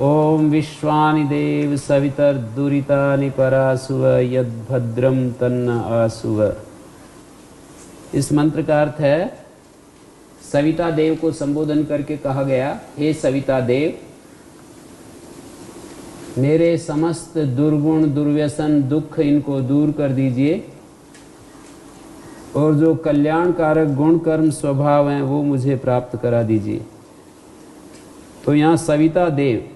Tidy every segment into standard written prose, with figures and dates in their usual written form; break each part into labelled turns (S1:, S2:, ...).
S1: ओम विश्वानि देव सवितर्दुरितानि परासुव यद्भद्रम तन्न आसुव। इस मंत्र का अर्थ है, सविता देव को संबोधन करके कहा गया, हे सविता देव, मेरे समस्त दुर्गुण दुर्व्यसन दुख इनको दूर कर दीजिए और जो कल्याणकारक गुण कर्म स्वभाव हैं वो मुझे प्राप्त करा दीजिए। तो यहाँ सविता देव,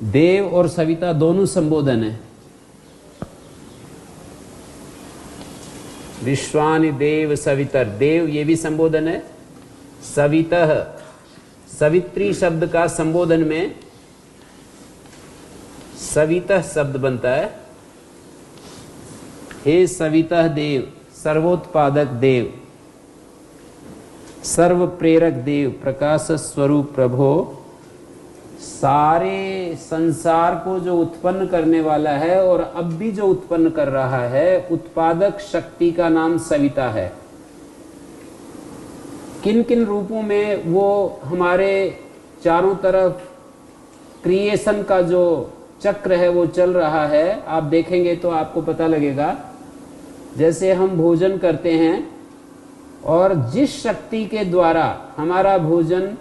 S1: देव और सविता दोनों संबोधन है। विश्वानि देव सवितर, देव ये भी संबोधन है। सवितः, सवित्री शब्द का संबोधन में सवितः शब्द बनता है। हे सवितः देव, सर्वोत्पादक देव, सर्व प्रेरक देव, प्रकाश स्वरूप प्रभो, सारे संसार को जो उत्पन्न करने वाला है और अब भी जो उत्पन्न कर रहा है, उत्पादक शक्ति का नाम सविता है। किन किन रूपों में वो हमारे चारों तरफ क्रिएशन का जो चक्र है वो चल रहा है, आप देखेंगे तो आपको पता लगेगा। जैसे हम भोजन करते हैं और जिस शक्ति के द्वारा हमारा भोजन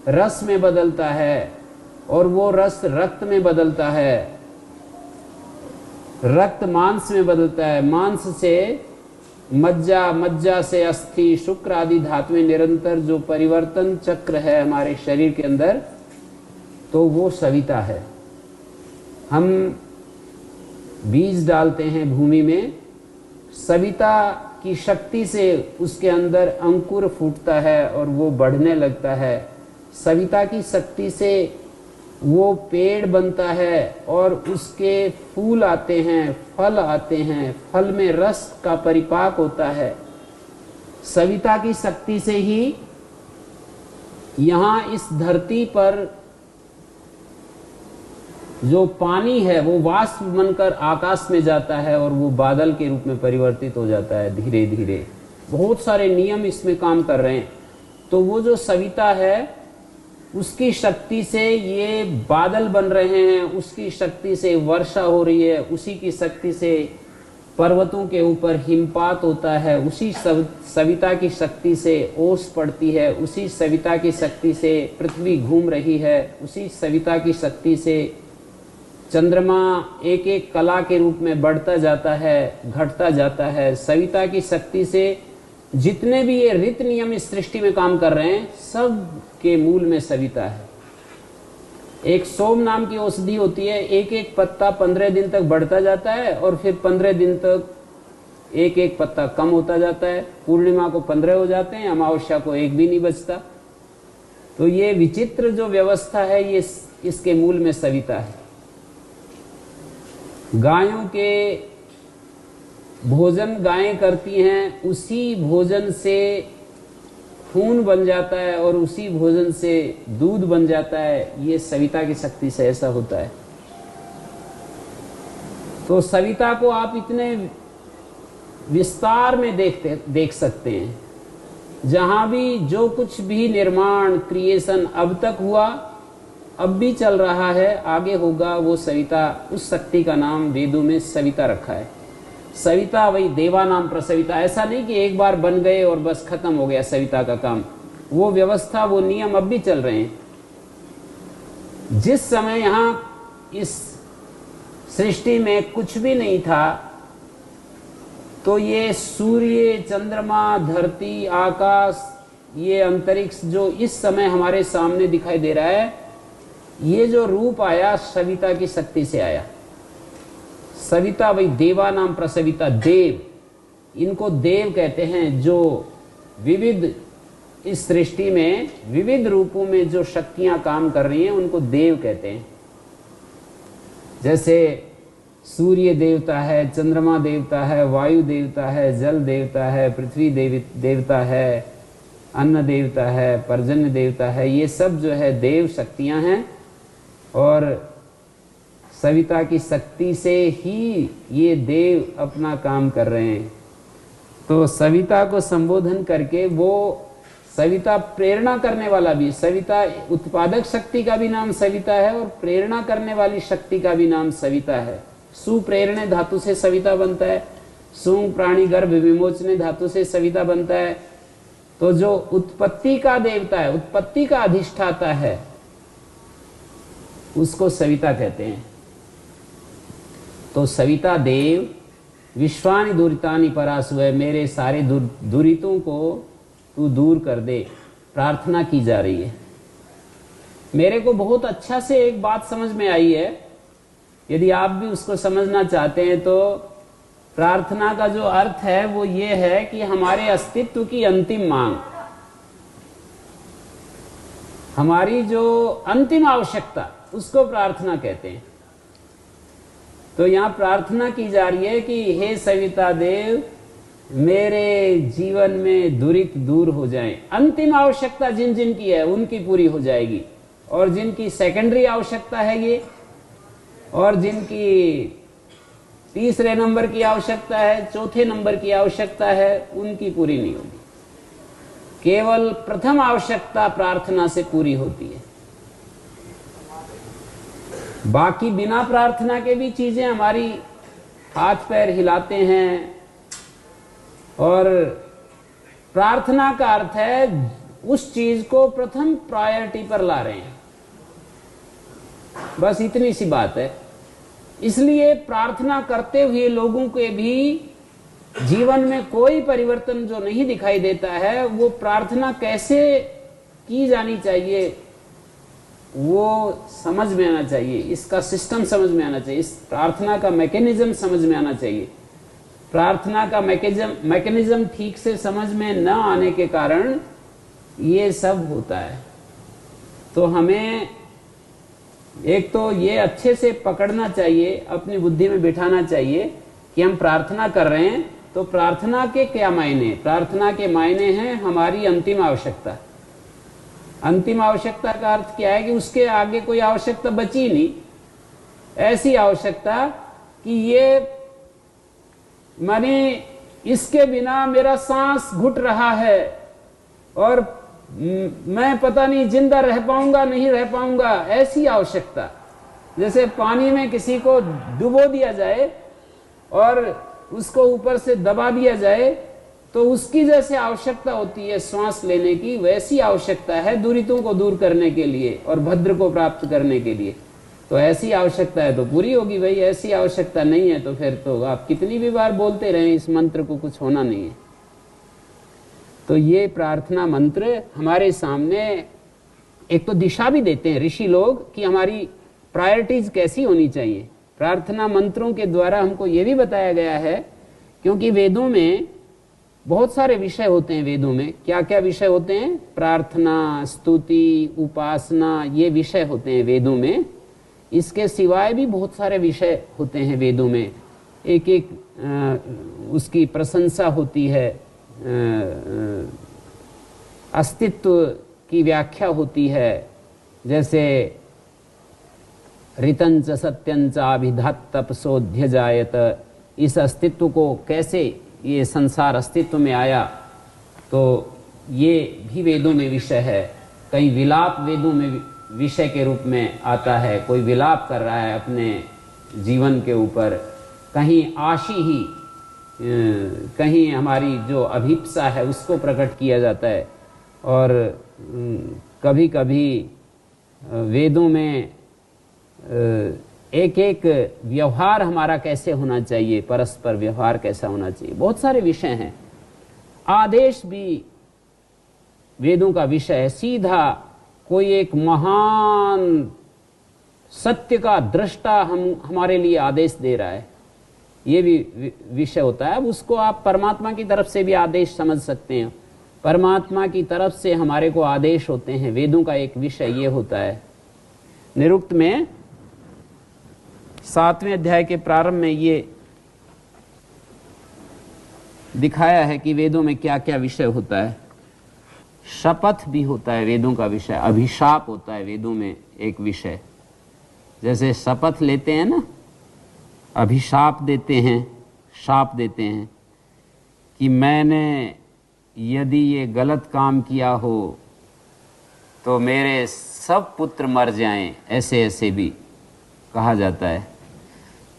S1: रस में बदलता है और वो रस रक्त में बदलता है, रक्त मांस में बदलता है, मांस से मज्जा, मज्जा से अस्थि, शुक्र आदि धातुएं, निरंतर जो परिवर्तन चक्र है हमारे शरीर के अंदर, तो वो सविता है। हम बीज डालते हैं भूमि में, सविता की शक्ति से उसके अंदर अंकुर फूटता है और वो बढ़ने लगता है। सविता की शक्ति से वो पेड़ बनता है और उसके फूल आते हैं, फल आते हैं, फल में रस का परिपाक होता है। सविता की शक्ति से ही यहाँ इस धरती पर जो पानी है वो वाष्प बनकर आकाश में जाता है और वो बादल के रूप में परिवर्तित हो जाता है धीरे धीरे। बहुत सारे नियम इसमें काम कर रहे हैं। तो वो जो सविता है उसकी शक्ति से ये बादल बन रहे हैं, उसकी शक्ति से वर्षा हो रही है, उसी की शक्ति से पर्वतों के ऊपर हिमपात होता है, उसी सविता की शक्ति से ओस पड़ती है, उसी सविता की शक्ति से पृथ्वी घूम रही है, उसी सविता की शक्ति से चंद्रमा एक एक कला के रूप में बढ़ता जाता है, घटता जाता है। सविता की शक्ति से जितने भी ये रीत नियम इस सृष्टि में काम कर रहे हैं, सब के मूल में सविता है। एक सोम नाम की औषधि होती है, एक एक पत्ता 15 दिन तक बढ़ता जाता है और फिर 15 दिन तक एक एक पत्ता कम होता जाता है। पूर्णिमा को 15 हो जाते हैं, अमावस्या को एक भी नहीं बचता। तो ये विचित्र जो व्यवस्था है, ये इसके मूल में सविता है। गायों के भोजन गायें करती हैं, उसी भोजन से खून बन जाता है और उसी भोजन से दूध बन जाता है। ये सविता की शक्ति से ऐसा होता है। तो सविता को आप इतने विस्तार में देख सकते हैं। जहां भी जो कुछ भी निर्माण क्रिएशन अब तक हुआ, अब भी चल रहा है, आगे होगा, वो सविता, उस शक्ति का नाम वेदों में सविता रखा है। सविता वही देवा नाम प्रसविता। ऐसा नहीं कि एक बार बन गए और बस खत्म हो गया सविता का काम। वो व्यवस्था, वो नियम अब भी चल रहे हैं। जिस समय यहाँ इस सृष्टि में कुछ भी नहीं था, तो ये सूर्य, चंद्रमा, धरती, आकाश, ये अंतरिक्ष जो इस समय हमारे सामने दिखाई दे रहा है, ये जो रूप आया सविता की शक्ति से आया। सविता वही देवा नाम प्रसविता, देव, इनको देव कहते हैं। जो विविध इस सृष्टि में विविध रूपों में जो शक्तियां काम कर रही हैं, उनको देव कहते हैं। जैसे सूर्य देवता है, चंद्रमा देवता है, वायु देवता है, जल देवता है, पृथ्वी देवता है, अन्न देवता है, पर्जन्य देवता है। ये सब जो है देव शक्तियां हैं और सविता की शक्ति से ही ये देव अपना काम कर रहे हैं। तो सविता को संबोधन करके वो सविता प्रेरणा करने वाला भी, सविता उत्पादक शक्ति का भी नाम सविता है और प्रेरणा करने वाली शक्ति का भी नाम सविता है। सुप्रेरणे धातु से सविता बनता है, सुंग प्राणी गर्भ विमोचने धातु से सविता बनता है। तो जो उत्पत्ति का देवता है, उत्पत्ति का अधिष्ठाता है, उसको सविता कहते हैं। तो सविता देव विश्वानि दुरितानि परासुवे, मेरे सारे दुरितों को तू दूर कर दे, प्रार्थना की जा रही है। मेरे को बहुत अच्छा से एक बात समझ में आई है, यदि आप भी उसको समझना चाहते हैं तो प्रार्थना का जो अर्थ है वो ये है कि हमारे अस्तित्व की अंतिम मांग, हमारी जो अंतिम आवश्यकता, उसको प्रार्थना कहते हैं। तो यहां प्रार्थना की जा रही है कि हे सविता देव, मेरे जीवन में दुरित दूर हो जाएं। अंतिम आवश्यकता जिन जिन की है उनकी पूरी हो जाएगी, और जिनकी सेकेंडरी आवश्यकता है ये, और जिनकी तीसरे नंबर की आवश्यकता है, चौथे नंबर की आवश्यकता है, उनकी पूरी नहीं होगी। केवल प्रथम आवश्यकता प्रार्थना से पूरी होती है। बाकी बिना प्रार्थना के भी चीजें हमारी हाथ पैर हिलाते हैं, और प्रार्थना का अर्थ है उस चीज को प्रथम प्रायोरिटी पर ला रहे हैं। बस इतनी सी बात है। इसलिए प्रार्थना करते हुए लोगों के भी जीवन में कोई परिवर्तन जो नहीं दिखाई देता है, वो प्रार्थना कैसे की जानी चाहिए वो समझ में आना चाहिए, इसका सिस्टम समझ में आना चाहिए, इस प्रार्थना का मैकेनिज्म समझ में आना चाहिए। प्रार्थना का मैकेनिज्म ठीक से समझ में न आने के कारण ये सब होता है। तो हमें एक तो ये अच्छे से पकड़ना चाहिए, अपनी बुद्धि में बिठाना चाहिए कि हम प्रार्थना कर रहे हैं तो प्रार्थना के क्या मायने। प्रार्थना के मायने हैं हमारी अंतिम आवश्यकता। अंतिम आवश्यकता का अर्थ क्या है कि उसके आगे कोई आवश्यकता बची नहीं, ऐसी आवश्यकता कि ये माने इसके बिना मेरा सांस घुट रहा है और मैं पता नहीं जिंदा रह पाऊंगा नहीं रह पाऊंगा, ऐसी आवश्यकता। जैसे पानी में किसी को डुबो दिया जाए और उसको ऊपर से दबा दिया जाए तो उसकी जैसे आवश्यकता होती है श्वास लेने की, वैसी आवश्यकता है दुरितों को दूर करने के लिए और भद्र को प्राप्त करने के लिए। तो ऐसी आवश्यकता है तो पूरी होगी भाई, ऐसी आवश्यकता नहीं है तो फिर तो आप कितनी भी बार बोलते रहें इस मंत्र को, कुछ होना नहीं है। तो ये प्रार्थना मंत्र हमारे सामने एक तो दिशा भी देते हैं ऋषि लोग कि हमारी प्रायोरिटीज कैसी होनी चाहिए। प्रार्थना मंत्रों के द्वारा हमको ये भी बताया गया है, क्योंकि वेदों में बहुत सारे विषय होते हैं। वेदों में क्या क्या विषय होते हैं? प्रार्थना, स्तुति, उपासना, ये विषय होते हैं वेदों में। इसके सिवाय भी बहुत सारे विषय होते हैं वेदों में। एक एक उसकी प्रशंसा होती है, अस्तित्व की व्याख्या होती है। जैसे ऋतंच सत्यंच अभिधात तपसोध्य जायत, इस अस्तित्व को कैसे ये संसार अस्तित्व में आया, तो ये भी वेदों में विषय है। कई विलाप वेदों में विषय के रूप में आता है, कोई विलाप कर रहा है अपने जीवन के ऊपर, कहीं आशी ही, कहीं हमारी जो अभिप्सा है उसको प्रकट किया जाता है। और कभी कभी वेदों में एक एक व्यवहार हमारा कैसे होना चाहिए, परस्पर व्यवहार कैसा होना चाहिए, बहुत सारे विषय हैं। आदेश भी वेदों का विषय है। सीधा कोई एक महान सत्य का दृष्टा हमारे लिए आदेश दे रहा है, ये भी विषय होता है। अब उसको आप परमात्मा की तरफ से भी आदेश समझ सकते हैं। परमात्मा की तरफ से हमारे को आदेश होते हैं। वेदों का एक विषय ये होता है। निरुक्त में 7वें अध्याय के प्रारंभ में ये दिखाया है कि वेदों में क्या क्या विषय होता है। शपथ भी होता है वेदों का विषय, अभिशाप होता है वेदों में एक विषय। जैसे शपथ लेते हैं ना, अभिशाप देते हैं, शाप देते हैं कि मैंने यदि ये गलत काम किया हो तो मेरे सब पुत्र मर जाएं, ऐसे ऐसे भी कहा जाता है।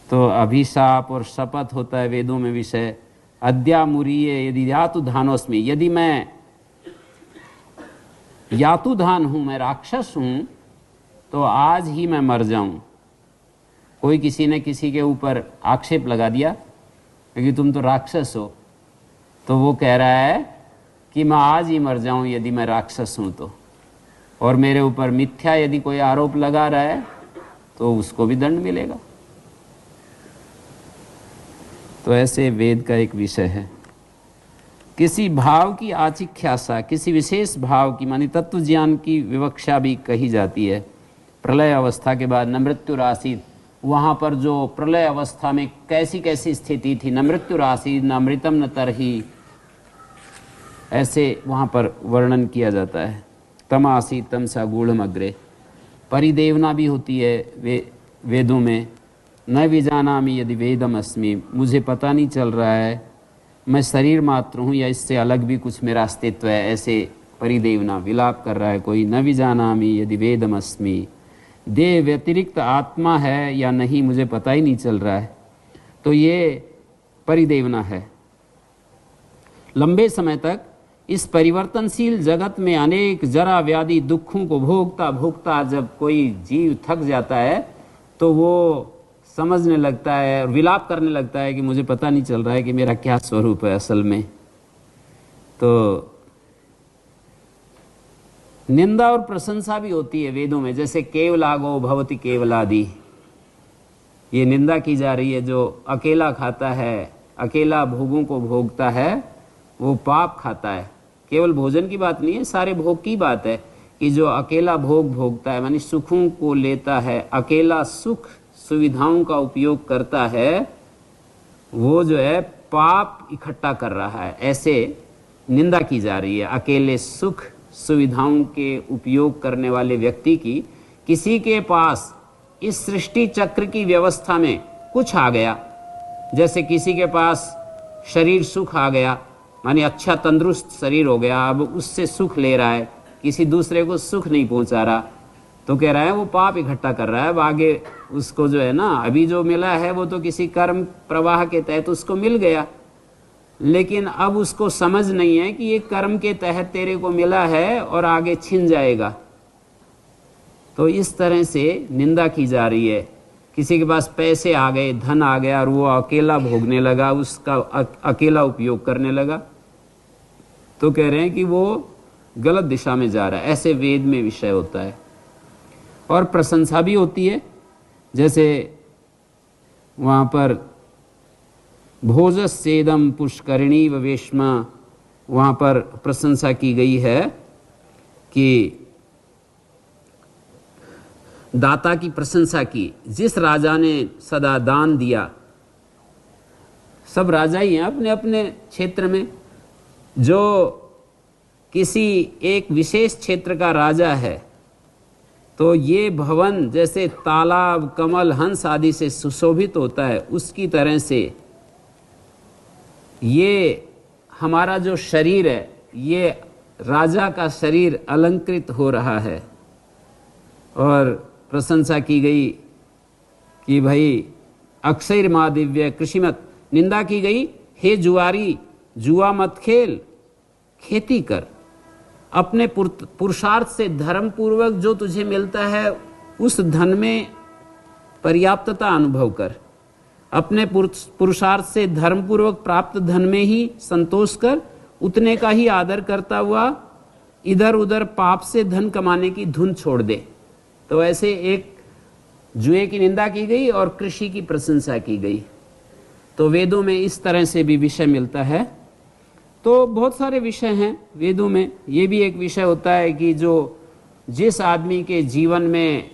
S1: तो अभिशाप और शपथ होता है वेदों में विषय। अद्यामुरीय यदि यातुधानोस्मि, यदि मैं यातुधान हूँ, मैं राक्षस हूँ, तो आज ही मैं मर जाऊं। कोई किसी ने किसी के ऊपर आक्षेप लगा दिया क्योंकि तुम तो राक्षस हो, तो वो कह रहा है कि मैं आज ही मर जाऊं यदि मैं राक्षस हूं तो, और मेरे ऊपर मिथ्या यदि कोई आरोप लगा रहा है तो उसको भी दंड मिलेगा। तो ऐसे वेद का एक विषय है। किसी भाव की आचिख्यासा, किसी विशेष भाव की मानी तत्व ज्ञान की विवक्षा भी कही जाती है। प्रलय अवस्था के बाद न मृत्यु राशि, वहाँ पर जो प्रलय अवस्था में कैसी कैसी स्थिति थी, न मृत्यु राशि न अमृतम न तरही, ऐसे वहाँ पर वर्णन किया जाता है। तम आसी तम सा गूढ़म अग्रे, परिदेवना भी होती है वेदों में। न विजानामि यदि वेदम अस्मि, मुझे पता नहीं चल रहा है मैं शरीर मात्र हूँ या इससे अलग भी कुछ मेरा अस्तित्व है, ऐसे परिदेवना, विलाप कर रहा है कोई। न विजानामि यदि वेदम अस्मि, देह व्यतिरिक्त आत्मा है या नहीं मुझे पता ही नहीं चल रहा है, तो ये परिदेवना है। लंबे समय तक इस परिवर्तनशील जगत में अनेक जरा व्याधि दुखों को भोगता भोगता जब कोई जीव थक जाता है तो वो समझने लगता है और विलाप करने लगता है कि मुझे पता नहीं चल रहा है कि मेरा क्या स्वरूप है असल में। तो निंदा और प्रशंसा भी होती है वेदों में, जैसे केवलागो भवति केवलादि, ये निंदा की जा रही है। जो अकेला खाता है, अकेला भोगों को भोगता है, वो पाप खाता है। केवल भोजन की बात नहीं है, सारे भोग की बात है कि जो अकेला भोग भोगता है, मानी सुखों को लेता है, अकेला सुख सुविधाओं का उपयोग करता है, वो जो है पाप इकट्ठा कर रहा है, ऐसे निंदा की जा रही है। अकेले सुख सुविधाओं के उपयोग करने वाले व्यक्ति की, किसी के पास इस सृष्टि चक्र की व्यवस्था में कुछ आ गया, जैसे किसी के पास शरीर सुख आ गया, माने अच्छा तंदुरुस्त शरीर हो गया, अब उससे सुख ले रहा है, किसी दूसरे को सुख नहीं पहुंचा रहा, तो कह रहा है वो पाप इकट्ठा कर रहा है। अब आगे उसको जो है ना, अभी जो मिला है वो तो किसी कर्म प्रवाह के तहत उसको मिल गया, लेकिन अब उसको समझ नहीं है कि ये कर्म के तहत तेरे को मिला है और आगे छिन जाएगा। तो इस तरह से निंदा की जा रही है। किसी के पास पैसे आ गए, धन आ गया और वो अकेला भोगने लगा, उसका अकेला उपयोग करने लगा, तो कह रहे हैं कि वो गलत दिशा में जा रहा है। ऐसे वेद में विषय होता है। और प्रशंसा भी होती है, जैसे वहाँ पर भोजस्येदम पुष्करिणी वेश्मा, वहाँ पर प्रशंसा की गई है कि दाता की प्रशंसा की। जिस राजा ने सदा दान दिया, सब राजा ही हैं अपने अपने क्षेत्र में, जो किसी एक विशेष क्षेत्र का राजा है तो ये भवन जैसे तालाब कमल हंस आदि से सुशोभित होता है, उसकी तरह से ये हमारा जो शरीर है, ये राजा का शरीर अलंकृत हो रहा है। और प्रशंसा की गई कि भाई अक्षय माँ दिव्य कृषिमत, निंदा की गई हे जुआरी जुआ मत खेल, खेती कर, अपने पुरुषार्थ से धर्म पूर्वक जो तुझे मिलता है उस धन में पर्याप्तता अनुभव कर, अपने पुरुषार्थ से धर्म पूर्वक प्राप्त धन में ही संतोष कर, उतने का ही आदर करता हुआ इधर उधर पाप से धन कमाने की धुन छोड़ दे। तो ऐसे एक जुए की निंदा की गई और कृषि की प्रशंसा की गई। तो वेदों में इस तरह से भी विषय मिलता है। तो बहुत सारे विषय हैं वेदों में। ये भी एक विषय होता है कि जो जिस आदमी के जीवन में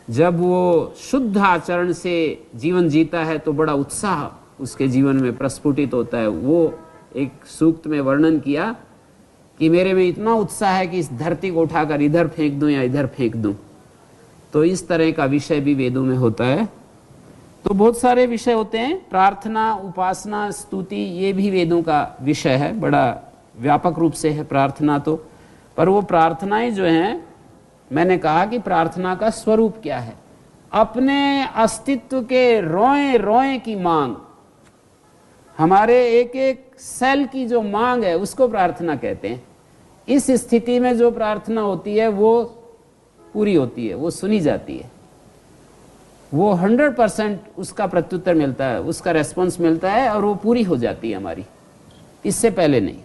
S1: जब वो शुद्ध आचरण से जीवन जीता है तो बड़ा उत्साह उसके जीवन में प्रस्फुटित होता है। वो एक सूक्त में वर्णन किया कि मेरे में इतना उत्साह है कि इस धरती को उठाकर इधर फेंक दूं या इधर फेंक दूं। तो इस तरह का विषय भी वेदों में होता है। तो बहुत सारे विषय होते हैं, प्रार्थना, उपासना, स्तुति, ये भी वेदों का विषय है, बड़ा व्यापक रूप से है प्रार्थना तो। पर वो प्रार्थनाएं जो हैं, मैंने कहा कि प्रार्थना का स्वरूप क्या है, अपने अस्तित्व के रोए रोए की मांग, हमारे एक एक सेल की जो मांग है उसको प्रार्थना कहते हैं। इस स्थिति में जो प्रार्थना होती है वो पूरी होती है, वो सुनी जाती है, वो 100% उसका प्रत्युत्तर मिलता है, उसका रेस्पॉन्स मिलता है और वो पूरी हो जाती है हमारी, इससे पहले नहीं।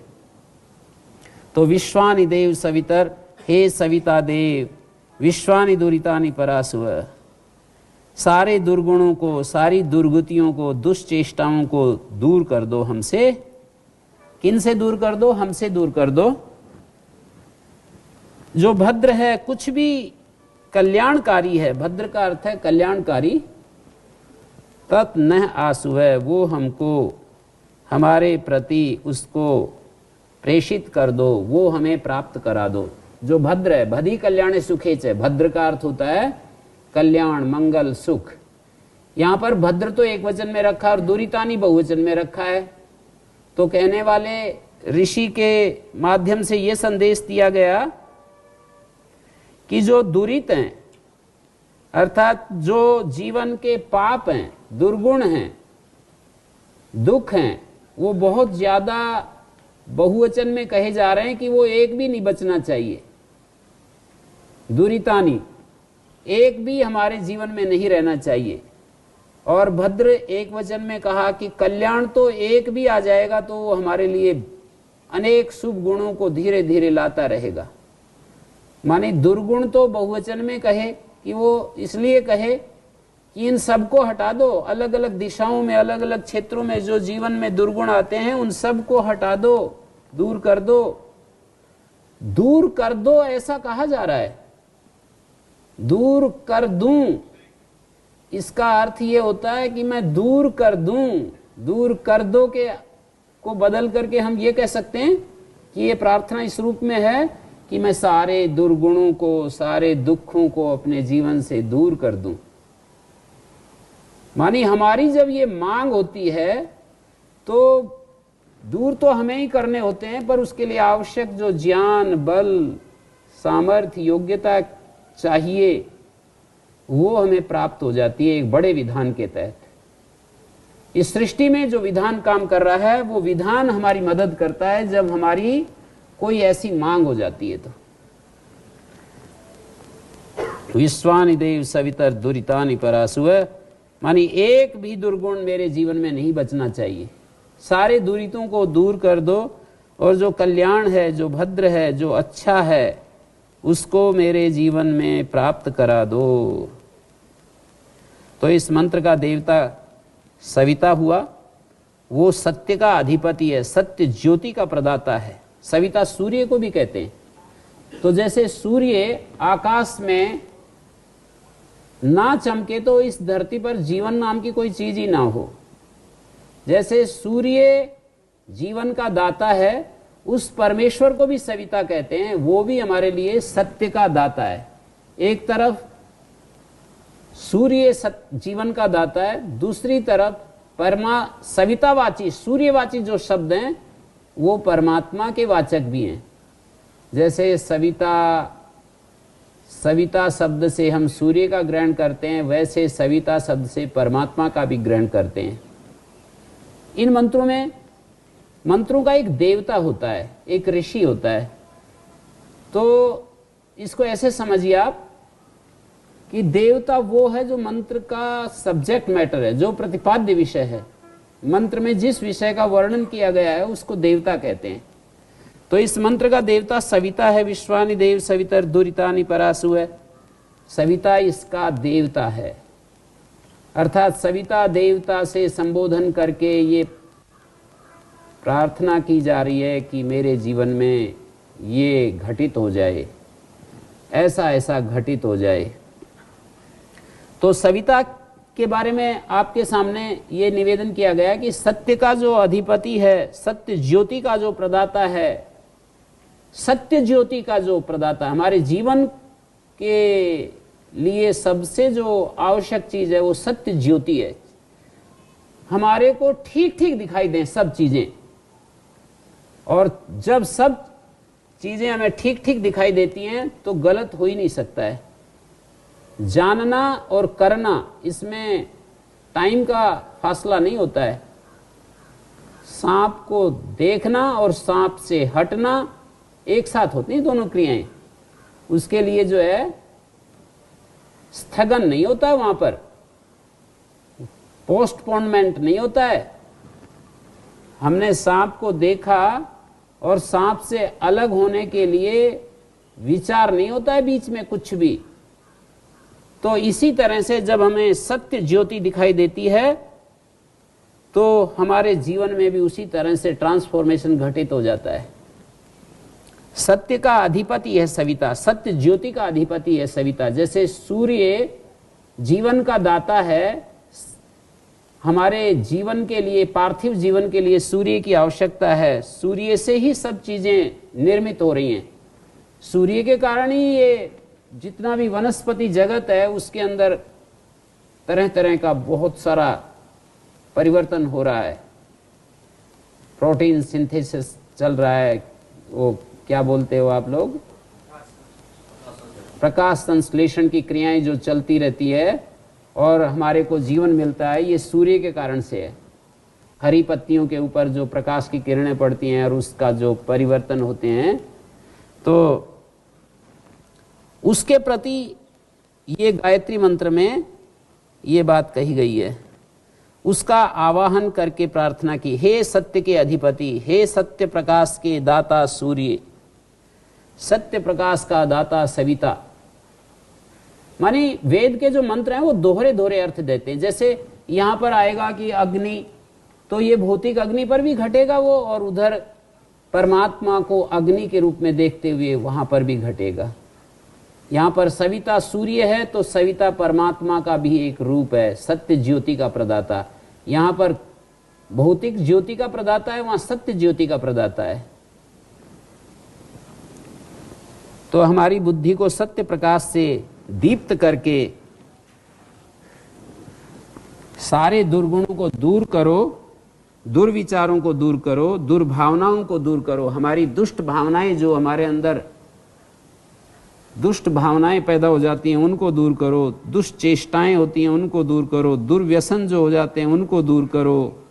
S1: तो विश्वानि देव सवितर, हे सविता देव, विश्वानि दुरितानि परासुव, सारे दुर्गुणों को, सारी दुर्गतियों को, दुष्चेष्टाओं को दूर कर दो हमसे। किन से दूर कर दो? हमसे दूर कर दो। जो भद्र है, कुछ भी कल्याणकारी है, भद्र का अर्थ है कल्याणकारी, तत् न आसु है, वो हमको, हमारे प्रति उसको प्रेषित कर दो, वो हमें प्राप्त करा दो। जो भद्र है, भदी कल्याण सुखेच है, भद्र का अर्थ होता है कल्याण, मंगल, सुख। यहां पर भद्र तो एक वचन में रखा और दुरितानी बहुवचन में रखा है। तो कहने वाले ऋषि के माध्यम से यह संदेश दिया गया कि जो दुरित हैं, अर्थात जो जीवन के पाप हैं, दुर्गुण हैं, दुख हैं, वो बहुत ज्यादा बहुवचन में कहे जा रहे हैं कि वो एक भी नहीं बचना चाहिए। दुरितानी, एक भी हमारे जीवन में नहीं रहना चाहिए। और भद्र एक वचन में कहा कि कल्याण तो एक भी आ जाएगा तो वो हमारे लिए अनेक शुभ गुणों को धीरे धीरे लाता रहेगा। माने दुर्गुण तो बहुवचन में कहे कि वो इसलिए कहे कि इन सबको हटा दो, अलग अलग दिशाओं में, अलग अलग क्षेत्रों में जो जीवन में दुर्गुण आते हैं उन सबको हटा दो, दूर कर दो। दूर कर दो ऐसा कहा जा रहा है, दूर कर दूं, इसका अर्थ ये होता है कि मैं दूर कर दूं। दूर कर दो के को बदल करके हम ये कह सकते हैं कि ये प्रार्थना इस रूप में है कि मैं सारे दुर्गुणों को, सारे दुखों को अपने जीवन से दूर कर दूं। मानी हमारी जब ये मांग होती है तो दूर तो हमें ही करने होते हैं, पर उसके लिए आवश्यक जो ज्ञान, बल, सामर्थ्य, योग्यता चाहिए वो हमें प्राप्त हो जाती है एक बड़े विधान के तहत। इस सृष्टि में जो विधान काम कर रहा है वो विधान हमारी मदद करता है जब हमारी कोई ऐसी मांग हो जाती है। तो विश्वानि देव सवितर दुरितानि परासुव, मानी एक भी दुर्गुण मेरे जीवन में नहीं बचना चाहिए, सारे दुरितों को दूर कर दो और जो कल्याण है, जो भद्र है, जो अच्छा है, उसको मेरे जीवन में प्राप्त करा दो। तो इस मंत्र का देवता सविता हुआ, वो सत्य का अधिपति है, सत्य ज्योति का प्रदाता है। सविता सूर्य को भी कहते हैं। तो जैसे सूर्य आकाश में ना चमके तो इस धरती पर जीवन नाम की कोई चीज ही ना हो। जैसे सूर्य जीवन का दाता है, उस परमेश्वर को भी सविता कहते हैं, वो भी हमारे लिए सत्य का दाता है। एक तरफ सूर्य जीवन का दाता है, दूसरी तरफ सवितावाची, सूर्यवाची जो शब्द हैं वो परमात्मा के वाचक भी हैं। जैसे सविता शब्द से हम सूर्य का ग्रहण करते हैं, वैसे सविता शब्द से परमात्मा का भी ग्रहण करते हैं। इन मंत्रों में, मंत्रों का एक देवता होता है, एक ऋषि होता है। तो इसको ऐसे समझिए आप कि देवता वो है जो मंत्र का सब्जेक्ट मैटर है, जो प्रतिपाद्य विषय है। मंत्र में जिस विषय का वर्णन किया गया है उसको देवता कहते हैं। तो इस मंत्र का देवता सविता है। विश्वानि देव सवितर दुरितानि परासु है, सविता इसका देवता है। अर्थात सविता देवता से संबोधन करके ये प्रार्थना की जा रही है कि मेरे जीवन में ये घटित हो जाए, ऐसा ऐसा घटित हो जाए। तो सविता के बारे में आपके सामने ये निवेदन किया गया कि सत्य का जो अधिपति है, सत्य ज्योति का जो प्रदाता है, सत्य ज्योति का जो प्रदाता, हमारे जीवन के लिए सबसे जो आवश्यक चीज है वो सत्य ज्योति है। हमारे को ठीक ठीक दिखाई दें सब चीजें, और जब सब चीजें हमें ठीक ठीक दिखाई देती हैं तो गलत हो ही नहीं सकता है। जानना और करना, इसमें टाइम का फासला नहीं होता है। सांप को देखना और सांप से हटना एक साथ होती हैं दोनों क्रियाएं। उसके लिए जो है स्थगन नहीं होता है, वहां पर पोस्टपोनमेंट नहीं होता है। हमने सांप को देखा और सांप से अलग होने के लिए विचार नहीं होता है बीच में कुछ भी। तो इसी तरह से जब हमें सत्य ज्योति दिखाई देती है तो हमारे जीवन में भी उसी तरह से ट्रांसफॉर्मेशन घटित हो जाता है। सत्य का अधिपति है सविता, सत्य ज्योति का अधिपति है सविता। जैसे सूर्य जीवन का दाता है, हमारे जीवन के लिए, पार्थिव जीवन के लिए सूर्य की आवश्यकता है। सूर्य से ही सब चीजें निर्मित हो रही हैं। सूर्य के कारण ही ये जितना भी वनस्पति जगत है उसके अंदर तरह तरह का बहुत सारा परिवर्तन हो रहा है। प्रोटीन सिंथेसिस चल रहा है, वो क्या बोलते हो आप लोग, प्रकाश संश्लेषण की क्रियाएं जो चलती रहती है और हमारे को जीवन मिलता है, ये सूर्य के कारण से है। हरी पत्तियों के ऊपर जो प्रकाश की किरणें पड़ती हैं और उसका जो परिवर्तन होते हैं, तो उसके प्रति ये गायत्री मंत्र में ये बात कही गई है। उसका आवाहन करके प्रार्थना की, हे सत्य के अधिपति, हे सत्य प्रकाश के दाता सूर्य, सत्य प्रकाश का दाता सविता। मानी वेद के जो मंत्र हैं वो दोहरे दोहरे अर्थ देते हैं। जैसे यहां पर आएगा कि अग्नि, तो ये भौतिक अग्नि पर भी घटेगा वो, और उधर परमात्मा को अग्नि के रूप में देखते हुए वहां पर भी घटेगा। यहां पर सविता सूर्य है तो सविता परमात्मा का भी एक रूप है, सत्य ज्योति का प्रदाता। यहां पर भौतिक ज्योति का प्रदाता है, वहां सत्य ज्योति का प्रदाता है। तो हमारी बुद्धि को सत्य प्रकाश से दीप्त करके सारे दुर्गुणों को दूर करो, दुर्विचारों को दूर करो, दुर्भावनाओं को दूर करो। हमारी दुष्ट भावनाएं, जो हमारे अंदर दुष्ट भावनाएं पैदा हो जाती हैं, उनको दूर करो। दुष्ट चेष्टाएं होती हैं उनको दूर करो। दुर्व्यसन जो हो जाते हैं उनको दूर करो।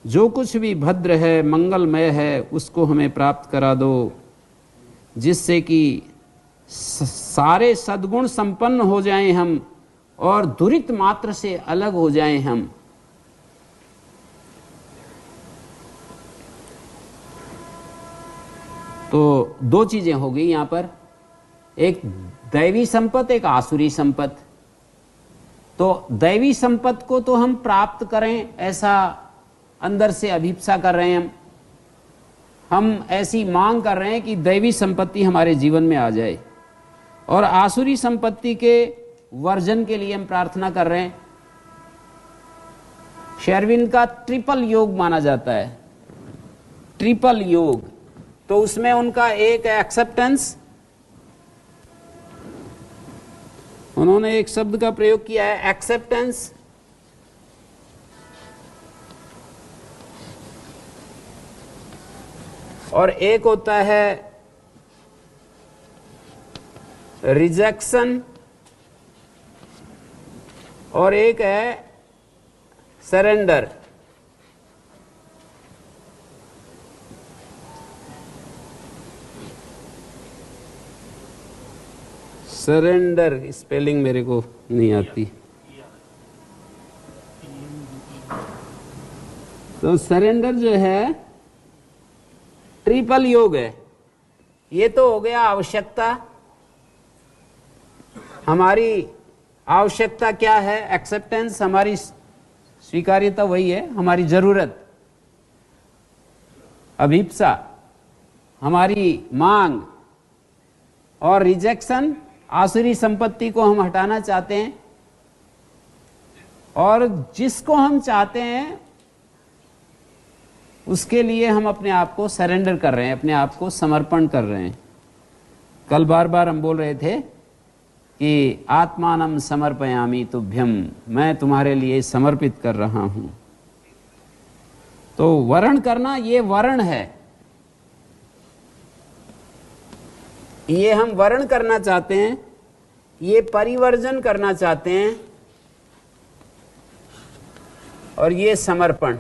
S1: जो कुछ भी भद्र है, मंगलमय है, उसको हमें प्राप्त करा दो, जिससे कि सारे सद्गुण संपन्न हो जाएं हम और दुरित मात्र से अलग हो जाएं हम। तो दो चीजें हो गई यहां पर, एक दैवी संपत्ति, एक आसुरी संपत्ति। तो दैवी संपत्ति को तो हम प्राप्त करें ऐसा अंदर से अभिप्सा कर रहे हैं, हम ऐसी मांग कर रहे हैं कि दैवी संपत्ति हमारे जीवन में आ जाए। और आसुरी संपत्ति के वर्जन के लिए हम प्रार्थना कर रहे हैं। शेरविन का ट्रिपल योग माना जाता है, ट्रिपल योग। तो उसमें उनका एक एक्सेप्टेंस, उन्होंने एक शब्द का प्रयोग किया है, एक्सेप्टेंस, और एक होता है रिजेक्शन, और एक है सरेंडर। सरेंडर स्पेलिंग मेरे को नहीं आती, तो सरेंडर जो है ट्रिपल योग है। ये तो हो गया आवश्यकता। हमारी आवश्यकता क्या है? एक्सेप्टेंस। हमारी स्वीकार्यता वही है, हमारी जरूरत, अभिप्सा, हमारी मांग। और रिजेक्शन, आसुरी संपत्ति को हम हटाना चाहते हैं, और जिसको हम चाहते हैं उसके लिए हम अपने आप को सरेंडर कर रहे हैं, अपने आप को समर्पण कर रहे हैं। कल बार बार हम बोल रहे थे कि आत्मानम समर्पयामि तुभ्यम, मैं तुम्हारे लिए समर्पित कर रहा हूं। तो वरण करना, ये वरण है, ये हम वरण करना चाहते हैं, ये परिवर्जन करना चाहते हैं, और ये समर्पण।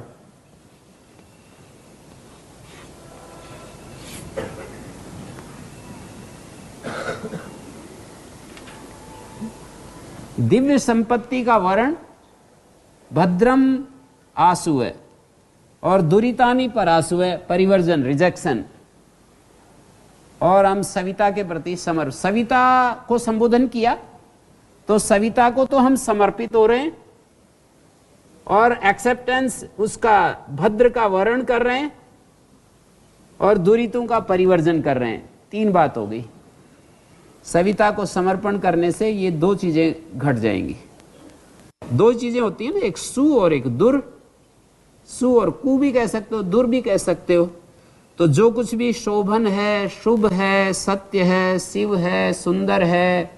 S1: दिव्य संपत्ति का वर्ण भद्रम आसु है, और दुरितानी पर आसु है, परिवर्जन, रिजेक्शन। और हम सविता के प्रति सविता को संबोधन किया, तो सविता को तो हम समर्पित हो रहे हैं और एक्सेप्टेंस उसका भद्र का वर्ण कर रहे हैं और दुरितों का परिवर्जन कर रहे हैं। 3 बात हो गई। सविता को समर्पण करने से ये 2 चीजें घट जाएंगी। 2 चीजें होती हैं ना, एक सु और एक दुर। सु और कु भी कह सकते हो, दुर भी कह सकते हो। तो जो कुछ भी शोभन है, शुभ है, सत्य है, शिव है, सुंदर है,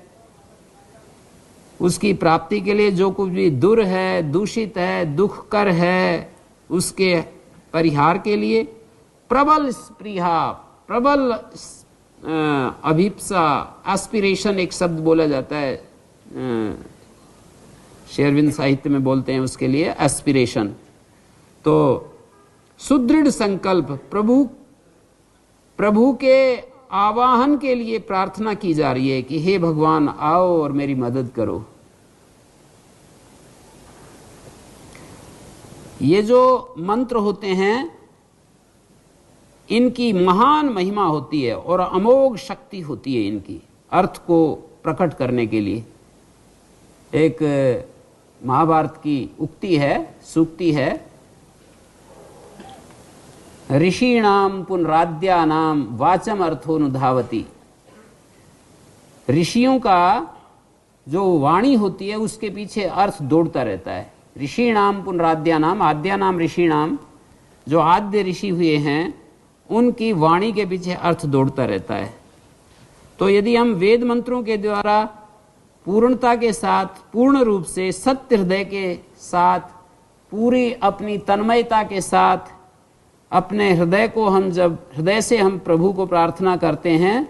S1: उसकी प्राप्ति के लिए जो कुछ भी दुर है, दूषित है, दुखकर है, उसके परिहार के लिए प्रबल स्पृहा, प्रबल अभिप्सा, एस्पिरेशन एक शब्द बोला जाता है, शेरविन साहित्य में बोलते हैं उसके लिए एस्पिरेशन। तो सुदृढ़ संकल्प, प्रभु के आवाहन के लिए प्रार्थना की जा रही है कि हे भगवान आओ और मेरी मदद करो। ये जो मंत्र होते हैं इनकी महान महिमा होती है और अमोघ शक्ति होती है इनकी अर्थ को प्रकट करने के लिए। एक महाभारत की उक्ति है, सूक्ति है, ऋषीणाम पुनराद्यानाम वाचम अर्थोनुधावती। ऋषियों का जो वाणी होती है उसके पीछे अर्थ दौड़ता रहता है। ऋषीणाम पुनराद्यानाम, आद्यानाम ऋषीणाम, जो आद्य ऋषि हुए हैं उनकी वाणी के पीछे अर्थ दौड़ता रहता है। तो यदि हम वेद मंत्रों के द्वारा पूर्णता के साथ, पूर्ण रूप से, सत्य हृदय के साथ, पूरी अपनी तन्मयता के साथ अपने हृदय को हम जब हृदय से हम प्रभु को प्रार्थना करते हैं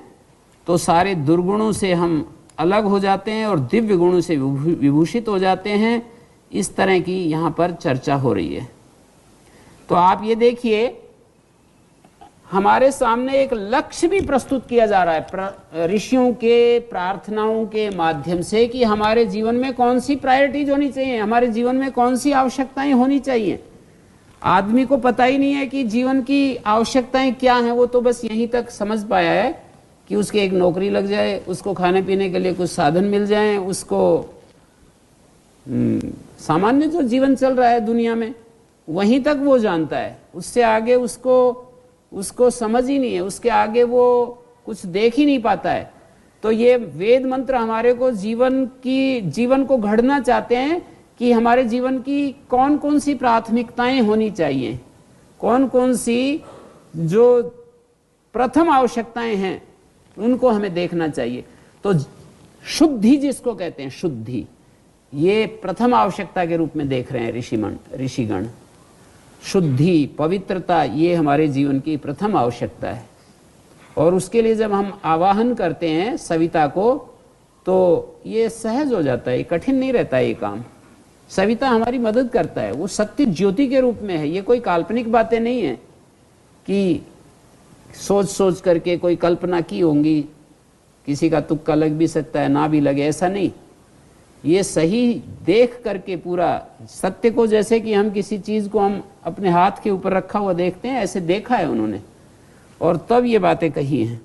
S1: तो सारे दुर्गुणों से हम अलग हो जाते हैं और दिव्य गुणों से विभूषित हो जाते हैं। इस तरह की यहाँ पर चर्चा हो रही है। तो आप ये देखिए, हमारे सामने एक लक्ष्य भी प्रस्तुत किया जा रहा है ऋषियों के प्रार्थनाओं के माध्यम से कि हमारे जीवन में कौन सी प्रायोरिटीज होनी चाहिए, हमारे जीवन में कौन सी आवश्यकताएं होनी चाहिए। आदमी को पता ही नहीं है कि जीवन की आवश्यकताएं क्या हैं। वो तो बस यहीं तक समझ पाया है कि उसकी एक नौकरी लग जाए, उसको खाने पीने के लिए कुछ साधन मिल जाए, उसको सामान्य जो जीवन चल रहा है दुनिया में वहीं तक वो जानता है। उससे आगे उसको समझ ही नहीं है, उसके आगे वो कुछ देख ही नहीं पाता है। तो ये वेद मंत्र हमारे को जीवन को गढ़ना चाहते हैं कि हमारे जीवन की कौन कौन सी प्राथमिकताएं होनी चाहिए, कौन कौन सी जो प्रथम आवश्यकताएं हैं उनको हमें देखना चाहिए। तो शुद्धि जिसको कहते हैं, शुद्धि, ये प्रथम आवश्यकता के रूप में देख रहे हैं ऋषिगण। शुद्धि, पवित्रता, ये हमारे जीवन की प्रथम आवश्यकता है। और उसके लिए जब हम आवाहन करते हैं सविता को तो ये सहज हो जाता है, कठिन नहीं रहता है ये काम। सविता हमारी मदद करता है, वो सत्य ज्योति के रूप में है। ये कोई काल्पनिक बातें नहीं है कि सोच सोच करके कोई कल्पना की होंगी, किसी का तुक्का लग भी सकता है, ना भी लगे, ऐसा नहीं। ये सही देख करके पूरा सत्य को, जैसे कि हम किसी चीज को हम अपने हाथ के ऊपर रखा हुआ देखते हैं, ऐसे देखा है उन्होंने और तब ये बातें कही हैं।